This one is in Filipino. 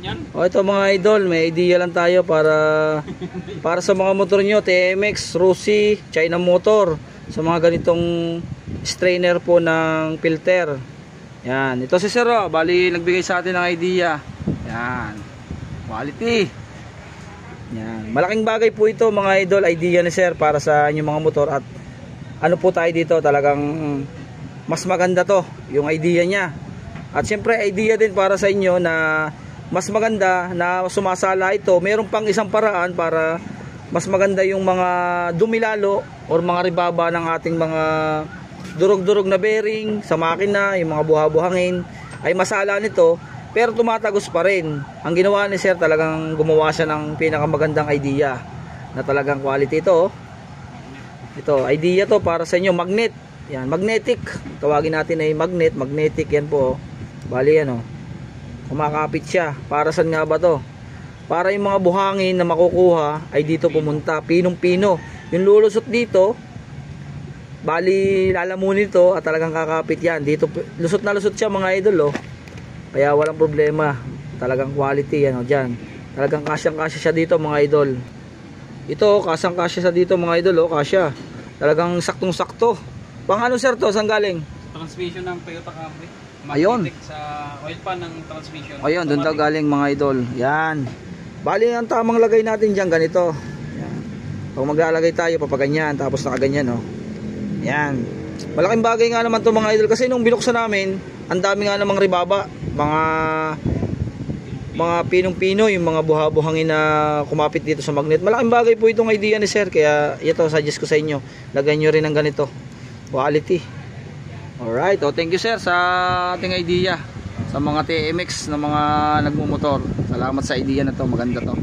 yan. O ito mga idol, may idea lang tayo para sa mga motor nyo, TMX, Rossi, China Motor, sa mga ganitong strainer po ng filter. Yan, ito si Sir, bali nagbigay sa atin ng idea. Yan, quality. Yan, malaking bagay po ito mga idol, idea ni Sir para sa inyong mga motor. At ano po tayo dito, talagang mas maganda to, yung idea niya. At syempre idea din para sa inyo na mas maganda na sumasala ito. Meron pang isang paraan para mas maganda yung mga dumilalo or mga ribaba ng ating mga durog-durog na bearing sa makina, yung mga buha-buhangin ay masala nito pero tumatagos pa rin. Ang ginawa ni Sir, talagang gumawa siya ng pinakamagandang idea na talagang quality ito. Ito, idea to para sa inyo, magnet. Yan, magnetic. Tawagin natin ay magnetic yan po. Bali yan, kumakapit siya. Para saan nga ba to? Para yung mga buhangin na makukuha ay dito pumunta, pinong-pino. Yung lulusot dito, bali lalamunin ito at talagang kakapit yan. Dito lusot na lusot siya mga idol, Kaya walang problema. Talagang quality yan, diyan. Talagang kasyang-kasya siya dito mga idol. Ito, kasyang-kasya siya dito mga idol, kasya. Talagang saktong-sakto. Pang ano Sir to? Saan galing? Transmission ng Toyota Camry. Ayun. Sa oil pan ng transmission. Ayun, doon daw galing mga idol. Yan. Bali, ang tamang lagay natin dyan, ganito. Yan. Pag maglalagay tayo, papaganyan. Tapos nakaganyan, Yan. Malaking bagay nga naman to mga idol. Kasi nung binuksan namin, ang dami nga namang ribaba. Mga pinong-pino, yung mga buha-buhangin na kumapit dito sa magnet. Malaking bagay po itong idea ni Sir. Kaya ito, suggest ko sa inyo. Lagyan nyo rin ng ganito. Quality. Alright, thank you Sir sa ating idea sa mga TMX na mga nagmumotor. Salamat sa idea na to, maganda to.